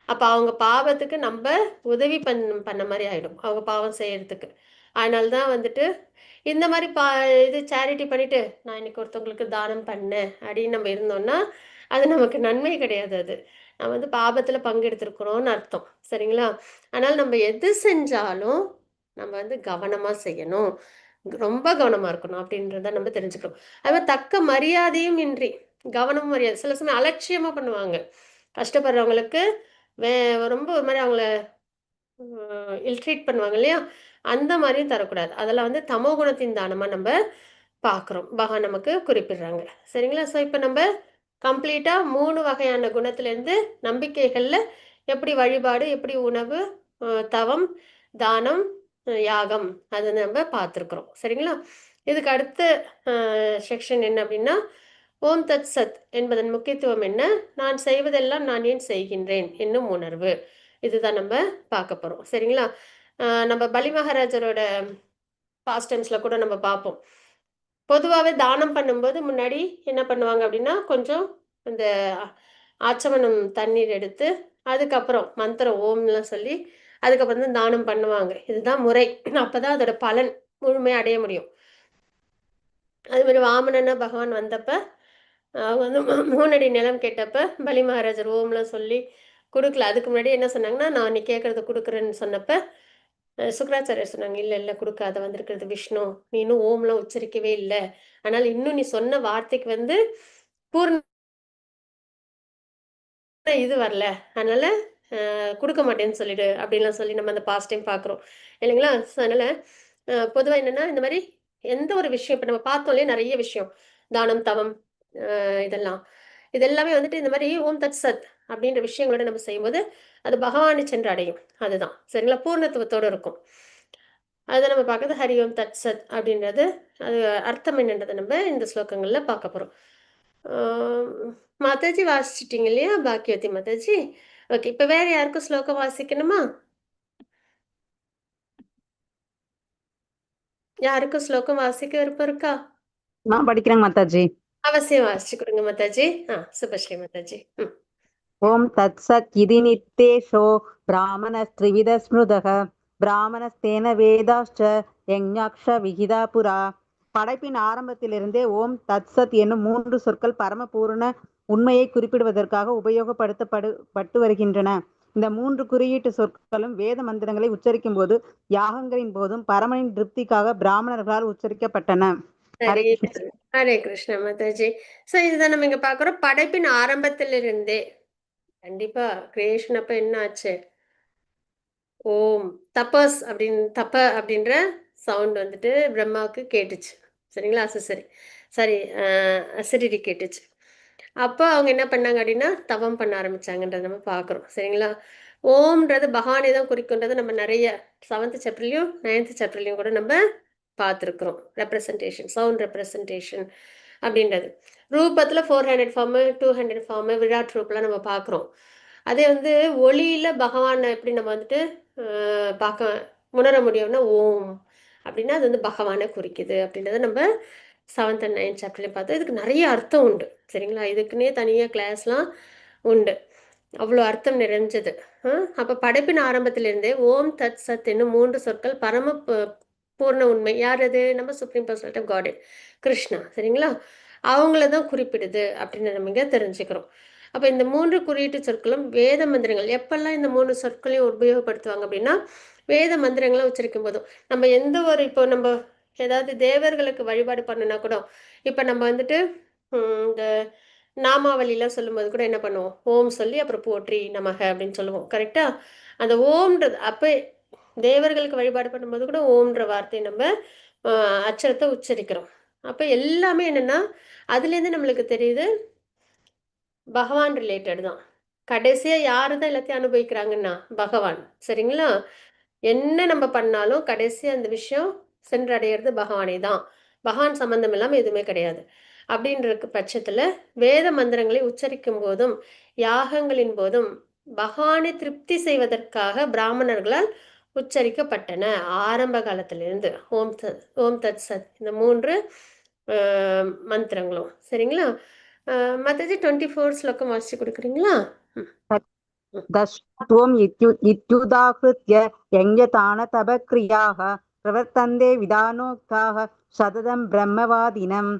A: அப்ப அவங்க பாவத்துக்கு நம்ப உதவி பண்ண மாரி ஆயிடும். அவங்க பாவம் செய்யறதுக்கு. அதனால தான் வந்துட்டு, இந்த மாரி இது சேரிட்டி பண்ணிட்டு, நான் இன்னைக்கு ஒருத்தவங்களுக்கு தானம் பண்ணேன் அப்படின்னு நம்ம இருந்தோம்னா, அது நமக்கு நன்மை கிடையாது அது. நம்ம வந்து பாபத்துல பங்கெடுத்திருக்கிறோம்னு அர்த்தம். சரிங்களா? அதனால நம்ம எது செஞ்சாலும், நம்ம வந்து கவனமா செய்யணும். ரொம்ப கவனமா இருக்கணும் அப்படின்றத நம்ம தெரிஞ்சுக்கணும். அது மாரி தக்க மரியாதையும் இன்றி, கவனமும் மரியாதை சில சமயம் அலட்சியமா பண்ணுவாங்க. கஷ்டப்படுறவங்களுக்கு வே ரொம்ப ஒரு மாரி அவங்கள இல்ட்ரீட் பண்ணுவாங்க இல்லையா? அந்த மாரியும் தரக்கூடாது. அதெல்லாம் வந்து தமோ குணத்தின் தானமா நம்ப பார்க்குறோம். பகவான் நமக்கு குறிப்பிடுறாங்க. சரிங்களா? ஸோ இப்ப நம்ப கம்ப்ளீட்டா 3 வகையான குணத்திலேருந்து நம்பிக்கைகள்ல எப்படி வழிபாடு, எப்படி உணவு, தவம், தானம், யாகம் அது நம்ப பார்த்துருக்குறோம். சரிங்களா? இதுக்கு அடுத்த அ செக்ஷன் என்ன அப்படின்னா, ஓம் தத் சத் என்பதன் முக்கியத்துவம் என்ன? நான் செய்வதெல்லாம் நான் ஏன் செய்கின்றேன் என்னும் உணர்வு. இதுதான் நம்ம பார்க்க போறோம். சரிங்களா? நம்ம பலி மகாராஜரோட பாஸ்ட் டைம்ஸ்ல கூட நம்ம பார்ப்போம். பொதுவாவே தானம் பண்ணும்போது முன்னாடி என்ன பண்ணுவாங்க அப்படின்னா, கொஞ்சம் இந்த ஆச்சமனம் தண்ணீர் எடுத்து, அதுக்கப்புறம் மந்திரம் ஓம்லாம் சொல்லி, அதுக்கப்புறம் தான் தானம் பண்ணுவாங்க. இதுதான் முறை. அப்பதான் அதோட பலன் முழுமையா அடைய முடியும். அது மாரி வாமனனா பகவான் வந்தப்ப, அவங்க வந்து 3 அடி நிலம் கேட்டப்ப, பலி மகாராஜர் ஓம்லாம் சொல்லி குடுக்கல. அதுக்கு முன்னாடி என்ன சொன்னாங்கன்னா, "நான் நீ கேட்கறத குடுக்குறேன்னு" சொன்னப்ப, சுக்ராச்சாரியர் சொன்னாங்க, "இல்ல, இல்ல குடுக்காத. வந்திருக்கிறது விஷ்ணு. நீ இன்னும் ஓம்லாம் உச்சரிக்கவே இல்ல. அதனால இன்னும் நீ சொன்ன வார்த்தைக்கு வந்து பூர்ண இது வரல. அதனால குடுக்க மாட்டேன்னு சொல்லிடு." அப்படின்லாம் சொல்லி நம்ம அந்த பாஸ்ட் டைம் பார்க்குறோம். இல்லைங்களா? ஸோ அதனால பொதுவா என்னன்னா, இந்த மாரி எந்த ஒரு விஷயம் இப்ப நம்ம பார்த்தோம் இல்லையா? நெறைய விஷயம். தானம், தவம் இதெல்லாம். இது எல்லாமே வந்துட்டு இந்த மாரி ஓம் தத் சத் அப்படின்ற விஷயங்களோட நம்ம செய்யும்போது, அது பகவானை சென்று அடையும். அதுதான். சரிங்களா? பூர்ணத்துவத்தோட இருக்கும். அத நம்ம பார்க்குறது ஹரி ஓம் தத் சத் அப்படின்றது, அது அர்த்தம் என்னன்றத நம்ம இந்த ஸ்லோகங்கள்ல பார்க்க போறோம். ஆ மாதாஜி வாசிச்சுட்டீங்க இல்லையா? பாக்யவதி மாதாஜி. ஓகே. இப்ப வேற யாருக்கும் ஸ்லோகம் வாசிக்கணுமா? யாருக்கும் ஸ்லோகம் வாசிக்க விருப்பம் இருக்கா?
D: நான் படிக்கிறேன் மாதாஜி.
A: அவசியம் வாசிச்சு கொடுங்க மாதாஜி. சுபஸ்ரீ மாதாஜி. ம்.
D: ஓம் தத் சத் இதி நித்தேஷோ பிராமணஸ்திரிவித ஸ்மிருதக பிராமணஸ்தேன வேதாஷ்ட யக்ஞாக்ஷ விகிதா புரா. படைப்பின் ஆரம்பத்திலிருந்தே ஓம் தத் சத் என்னும் 3 சொற்கள் பரமபூரண உண்மையை குறிப்பிடுவதற்காக உபயோகப்படுத்தப்பட்டு வருகின்றன. இந்த 3 குறியீட்டு சொற்களும் வேத மந்திரங்களை உச்சரிக்கும் போது, யாகங்களின் போதும் பரமனின் திருப்திக்காக பிராமணர்களால் உச்சரிக்கப்பட்டன.
A: ஹரே
D: ஹரே கிருஷ்ண.
A: கிருஷ்ண. ஹரே கிருஷ்ண மாதாஜி. ஸோ இதுதான் நம்ம இங்க பார்க்குறோம். படைப்பின் ஆரம்பத்திலிருந்தே. கண்டிப்பா கிரியேஷன் அப்ப என்ன ஆச்சு? ஓம் தபஸ் தப அப்படின்ற சவுண்ட் வந்துட்டு பிரம்மாவுக்கு கேட்டுச்சு. சரிங்களா? சரி சரி அசரீரி கேட்டுச்சு. அப்போ அவங்க என்ன பண்ணாங்க அப்படின்னா, தவம் பண்ண ஆரம்பிச்சாங்கன்றத நம்ம பார்க்குறோம். சரிங்களா? ஓம்ன்றது பகவானை தான் குறிக்கும்ன்றது நம்ம நெறைய 7th சாப்டர்லயும், 9th சாப்டர்லயும் கூட நம்ம பார்த்துருக்குறோம். ரெப்ரசன்டேஷன், சவுண்ட் ரெப்ரசன்டேஷன் அப்படின்றது. ரூபத்துல 400 ஃபார்மு, 200 ஃபார்மு, விராட் ரூப்லாம் நம்ம பார்க்குறோம். அதே வந்து ஒளியில பகவான எப்படி நம்ம வந்துட்டு பார்க்க உணர முடியும்னா, ஓம் அப்படின்னா அது வந்து பகவானை குறிக்குது அப்படின்றத நம்ம 7th அண்ட் 9th சாப்டர்லயும் பார்த்தோம். இதுக்கு நெறைய அர்த்தம் உண்டு. சரிங்களா? இதுக்குன்னே தனியா கிளாஸ்லாம் உண்டு. அவ்வளோ அர்த்தம் நிறைஞ்சது. அப்ப படைப்பின் ஆரம்பத்திலிருந்தே ஓம் தத் சத் என்னும் 3 சொற்கள் பூர்ண உண்மை. யார் அது? நம்ம supreme personality of God Krishna. சரிங்களா? அவங்கள தான் குறிப்பிடுது அப்படின்னு நம்ம இங்க தெரிஞ்சுக்கிறோம். அப்ப இந்த 3 குறியீட்டு சொற்களும் வேத மந்திரங்கள். எப்பெல்லாம் இந்த 3 சொற்களையும் உபயோகப்படுத்துவாங்க அப்படின்னா, வேத மந்திரங்களை உச்சரிக்கும் போதும். நம்ம எந்த ஒரு இப்போ நம்ம ஏதாவது தேவர்களுக்கு வழிபாடு பண்ணுனா கூட, இப்ப நம்ம வந்துட்டு இந்த நாமாவளிலாம் சொல்லும்போது கூட என்ன பண்ணுவோம்? ஓம் சொல்லி அப்புறம் போற்றி நமக அப்படின்னு சொல்லுவோம். கரெக்டா? அந்த ஓம்ன்றது அப்ப தேவர்களுக்கு வழிபாடு பண்ணும்போது கூட ஓம்ன்ற வார்த்தையை நம்ம அச்சரத்தை உச்சரிக்கிறோம். அப்ப எல்லாமே என்னன்னா, அதுலேருந்து நம்மளுக்கு தெரியுது பகவான் ரிலேட்டட் தான். கடைசியா யாரு தான் எல்லாத்தையும் அனுபவிக்கிறாங்கன்னா, பகவான். சரிங்களா? என்ன நம்ம பண்ணாலும் கடைசியா அந்த விஷயம் சென்றடையிறது பகவானே தான். பகவான் சம்பந்தம் இல்லாம எதுவுமே கிடையாது. அப்படின்ற பட்சத்துல வேத மந்திரங்களை உச்சரிக்கும் போதும், யாகங்களின் போதும் பகவானை திருப்தி செய்வதற்காக பிராமணர்களால் உச்சரிக்கப்பட்டன. ஆரம்ப காலத்திலிருந்து ஓம் தத் சத் இந்த 3 மந்திரங்களும். சரிங்களா? மாதாஜி 24 ஸ்லோகம் வாசிச்சு கொடுக்குறீங்களா?
D: दशत्वम् इत्युदाहृत्य यज्ञदानतपक्रियाः பிரவர்த்தந்தே விதானோக்தாக சததம் பிரம்மவாதினம்.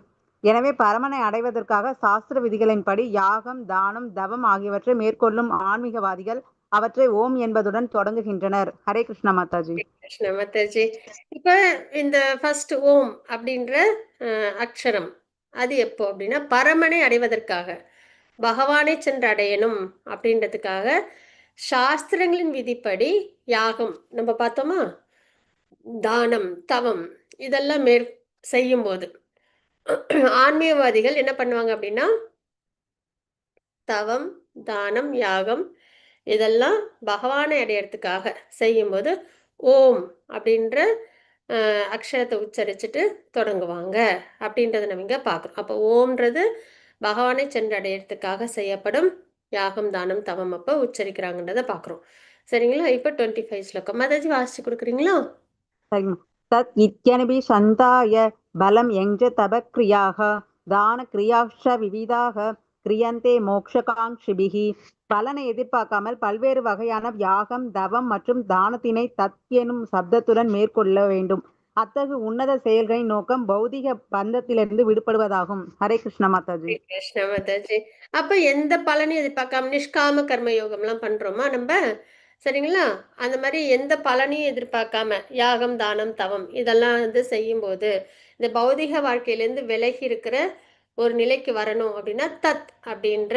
D: எனவே பரமனை அடைவதற்காக சாஸ்திர விதிகளின்படி யாகம், தானம், தவம் ஆகியவற்றை மேற்கொள்ளும் ஆன்மீகவாதிகள் அவற்றை ஓம் என்பதுடன் தொடங்குகின்றனர். ஹரே கிருஷ்ணா மாதாஜி.
A: கிருஷ்ண மாதாஜி. இப்ப இந்த ஃபர்ஸ்ட் ஓம் அப்படின்ற அக்ஷரம் அது எப்போ அப்படின்னா பரமனை அடைவதற்காக, பகவானை சென்று அடையணும் அப்படின்றதுக்காக சாஸ்திரங்களின் விதிப்படி யாகம் நம்ம பார்த்தோமா, தானம், தவம் இதெல்லாம் செய்யும் போது ஆன்மீகவாதிகள் என்ன பண்ணுவாங்க அப்படின்னா, தவம், தானம், யாகம் இதெல்லாம் பகவானை அடையறதுக்காக செய்யும்போது ஓம் அப்படின்ற அக்ஷரத்தை உச்சரிச்சுட்டு தொடங்குவாங்க அப்படின்றத நம்ம இங்க பார்க்குறோம். அப்போ ஓம்ன்றது பகவானை சென்றடையறதுக்காக செய்யப்படும் யாகம், தானம், தவம் அப்போ உச்சரிக்கிறாங்கன்றத பார்க்குறோம். சரிங்களா? இப்போ 25 ஸ்லோகம் மாதாஜி வாசிச்சு கொடுக்குறீங்களா?
D: தத் இத்யனபிசந்தாய பலம் யஞ்ச தபக்ரியாக தானக்ரியாச்ச விவிதாக கிரியந்தே மோக்ஷகாங்ஷிபிஹி. பலனை எதிர்பார்க்காமல் பல்வேறு வகையான யாகம், தவம் மற்றும் தானத்தினை தத் எனும் சப்தத்துடன் மேற்கொள்ள வேண்டும். அத்தகு உன்னத செயல்களின் நோக்கம் பௌதிக பந்தத்திலிருந்து விடுபடுவதாகும். ஹரே கிருஷ்ண மாதாஜி.
A: கிருஷ்ண மாதாஜி. அப்ப எந்த பலனையும் எதிர்பார்க்காம நிஷ்காம கர்ம யோகம்லாம் பண்றோமா நம்ம? சரிங்களா? அந்த மாதிரி எந்த பலனையும் எதிர்பார்க்காம யாகம், தானம், தவம் இதெல்லாம் வந்து செய்யும்போது இந்த பௌதிக வாழ்க்கையிலேருந்து விலகி இருக்கிற ஒரு நிலைக்கு வரணும் அப்படின்னா தத் அப்படின்ற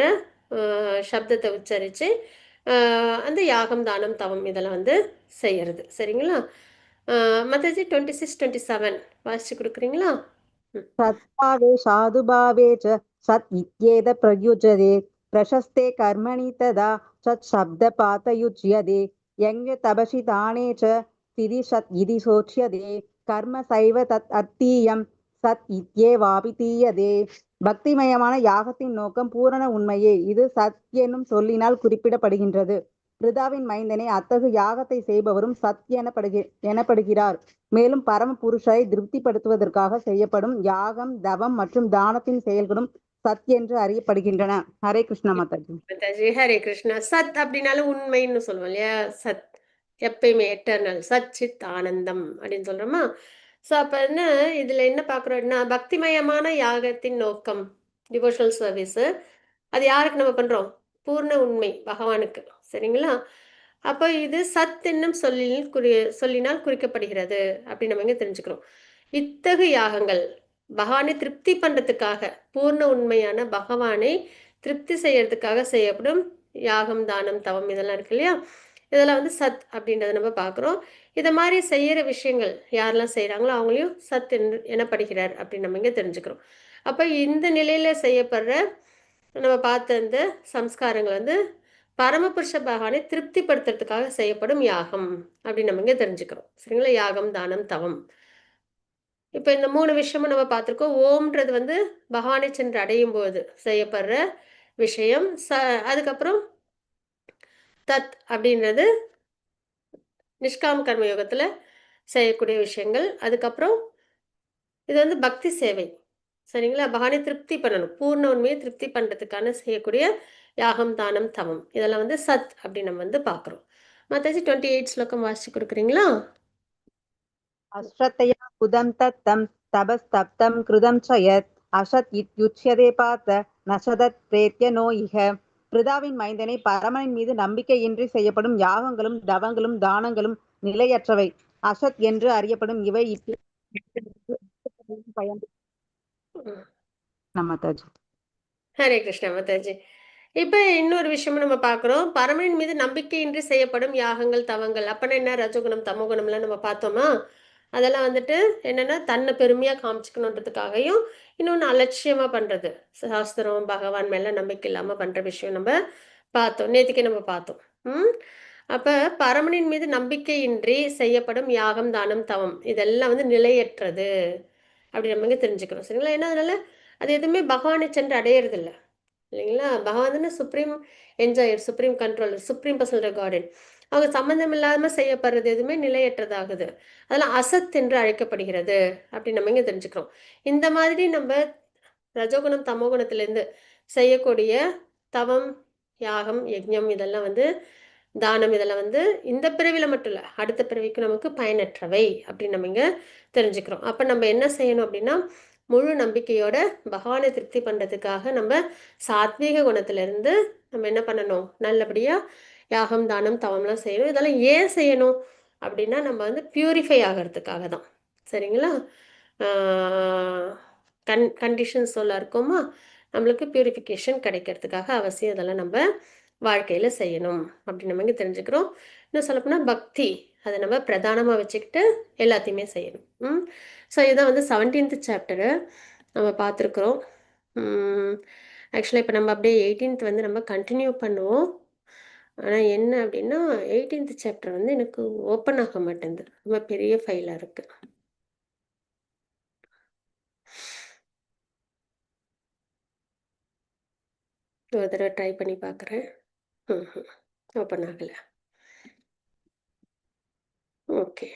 A: சப்தத்தை உச்சரித்து அந்த யாகம், தானம், தவம் இதெல்லாம் வந்து செய்யறது. சரிங்களா? மாதாஜி 26, 27 வாசிச்சு கொடுக்குறீங்களா?
D: சத்பாவே சாதுபாவே ச சத் இத்யேத பிரயுஜ்யதே பிரசஸ்தே கர்மணி ததா சத் சப்த பாதயுஜ்யதே யங்க தபசி தானே ச திதி சத் இதி சோச்யதே கர்ம சைவ தத் அத்தீயம் சத் இத்யேவாபிதீயதே. பக்திமயமான யாகத்தின் நோக்கம் பூரண உண்மையே. இது சத் என்னும் சொல்லினால் குறிப்பிடப்படுகின்றது. பிருதாவின் மைந்தனே அத்தகு யாகத்தை செய்பவரும் சத் எனப்படுகிறார். மேலும் பரம புருஷரை திருப்திப்படுத்துவதற்காக செய்யப்படும் யாகம், தவம் மற்றும் தானத்தின் செயல்களும் சத் என்று அறியப்படுகின்றன. ஹரே கிருஷ்ண மாதாஜி.
A: மாதாஜி ஹரே கிருஷ்ணா. சத் அப்படின்னாலும் உண்மைன்னு சொல்லுவோம் இல்லையா? சத் எப்பயுமே எட்டர்னல், சச்சித் ஆனந்தம் அப்படின்னு சொல்றோமா? ஸோ அப்போ என்ன இதில் என்ன பார்க்குறோம்னா பக்திமயமான யாகத்தின் நோக்கம் டிவோஷனல் சர்வீஸு அது யாருக்கு நம்ம பண்ணுறோம்? பூர்ண உண்மை பகவானுக்கு. சரிங்களா? அப்போ இது சத் என்னும் சொல்லினால் குறிக்கப்படுகிறது அப்படின்னு நம்ம இங்கே தெரிஞ்சுக்கிறோம். இத்தகு யாகங்கள் பகவானை திருப்தி பண்ணுறதுக்காக, பூர்ண உண்மையான பகவானை திருப்தி செய்யறதுக்காக செய்யப்படும் யாகம், தானம், தவம் இதெல்லாம் இருக்கு இல்லையா? இதெல்லாம் வந்து சத் அப்படின்றத நம்ம பார்க்குறோம். இதை மாதிரி செய்கிற விஷயங்கள் யாரெல்லாம் செய்கிறாங்களோ அவங்களையும் சத் எனப்படுகிறார் அப்படின்னு நம்ம இங்கே தெரிஞ்சுக்கிறோம். அப்போ இந்த நிலையில் செய்யப்படுற நம்ம பார்த்த இந்த சம்ஸ்காரங்கள் வந்து பரமபுருஷ பகவானை திருப்திப்படுத்துறதுக்காக செய்யப்படும் யாகம் அப்படின்னு நம்ம இங்கே தெரிஞ்சுக்கிறோம். சரிங்களா? யாகம், தானம், தவம். இப்போ இந்த 3 விஷயமும் நம்ம பார்த்துருக்கோம். ஓம்ன்றது வந்து பகவானை சென்று அடையும் போது செய்யப்படுற விஷயம். அதுக்கப்புறம் தத் அப்படின்றது நிஷ்காம் கர்மயோகத்தில் செய்யக்கூடிய விஷயங்கள். அதுக்கப்புறம் இது வந்து பக்தி சேவை. சரிங்களா? பகவானை திருப்தி பண்ணணும். பூர்ண உண்மையை திருப்தி பண்றதுக்கான செய்யக்கூடிய யாகம், தானம், தவம் இதெல்லாம் வந்து சத் அப்படி நம்ம வந்து பார்க்குறோம். மாதாஜி 28 ஸ்லோகம் வாசிச்சு கொடுக்குறீங்களா?
D: அஸ்ரத்தயா புதம் தத்தம் தபஸ்தப்தம் கிருதம் ச யத் அசத் இத்யுச்யதே பார்த்த நசதத் பிரேத்ய நோ இஹ. பிருதாவின் மைந்தனை பரமனின் மீது நம்பிக்கையின்றி செய்யப்படும் யாகங்களும் தவங்களும் தானங்களும் நிலையற்றவை, அசத் என்று அறியப்படும் இவை பயன். மாதாஜி.
A: ஹரே கிருஷ்ணா மாதாஜி. இப்போ இன்னொரு விஷயமும் நம்ம பார்க்குறோம். பரமனின் மீது நம்பிக்கையின்றி செய்யப்படும் யாகங்கள், தவங்கள். அப்பனா என்ன? ரஜோகுணம், தமோகுணம்லாம் நம்ம பார்த்தோமா? அதெல்லாம் வந்துட்டு என்னன்னா தன்னை பெருமையாக காமிச்சுக்கணுன்றதுக்காகவும், இன்னொன்று அலட்சியமாக பண்ணுறது. சாஸ்திரம், பகவான் மேலே நம்பிக்கை இல்லாமல் பண்ணுற விஷயம் நம்ம பார்த்தோம். நேற்றுக்கே நம்ம பார்த்தோம். ம் அப்போ பரமனின் மீது நம்பிக்கையின்றி செய்யப்படும் யாகம், தானம், தவம் இதெல்லாம் வந்து நிலையற்றது அப்படி நம்ம இங்கே தெரிஞ்சுக்கிறோம். சரிங்களா? ஏன்னா அதனால அது எதுவுமே பகவானை சென்று அடையிறதில்ல. இல்லைங்களா? பகவான் தானே supreme என்ஜாயர், supreme controller, supreme personal garden. அவங்க சம்மந்தம் இல்லாமல் செய்யப்படுறது எதுவுமே நிலையற்றதாகுது. அதெல்லாம் அசத் என்று அழைக்கப்படுகிறது அப்படின்னு நம்ம இங்கே தெரிஞ்சுக்கிறோம். இந்த மாதிரி நம்ம ரஜோகுணம், தமோகுணத்திலேருந்து செய்யக்கூடிய தவம், யாகம், யஜ்ஞம் இதெல்லாம் வந்து தானம் இதெல்லாம் வந்து இந்த பிறவியில் மட்டும் இல்லை, அடுத்த பிறவிக்கு நமக்கு பயனற்றவை அப்படின்னு நம்ம இங்கே தெரிஞ்சுக்கிறோம். அப்போ நம்ம என்ன செய்யணும் அப்படின்னா, முழு நம்பிக்கையோட பகவானை திருப்தி பண்ணுறதுக்காக நம்ம சாத்வீக குணத்திலிருந்து நம்ம என்ன பண்ணணும், நல்லபடியாக யாகம், தானம், தவம்லாம் செய்யணும். இதெல்லாம் ஏன் செய்யணும் அப்படின்னா, நம்ம வந்து பியூரிஃபை ஆகிறதுக்காக தான். சரிங்களா? கண்டிஷன்ஸ் சொல்ல இருக்கோமா, நம்மளுக்கு பியூரிஃபிகேஷன் கிடைக்கிறதுக்காக அவசியம் இதெல்லாம் நம்ம வாழ்க்கையில் செய்யணும் அப்படின்னு நம்ம இங்கே தெரிஞ்சுக்கிறோம். இன்னும் சொல்லப்போனால் பக்தி அதை நம்ம பிரதானமாக வச்சுக்கிட்டு எல்லாத்தையுமே செய்யணும். ஸோ இதுதான் வந்து 17th சாப்டரு நம்ம பார்த்துருக்குறோம். ஆக்சுவலாக இப்போ நம்ம அப்படியே 18th வந்து நம்ம கண்டினியூ பண்ணுவோம். ஆனால் என்ன அப்படின்னா 18th சாப்டர் வந்து எனக்கு ஓப்பன் ஆக மாட்டேங்குது, ரொம்ப பெரிய ஃபைலாக இருக்குது. ஒரு தடவை ட்ரை பண்ணி பார்க்குறேன். ஓப்பன் ஆகலை. ஓகே.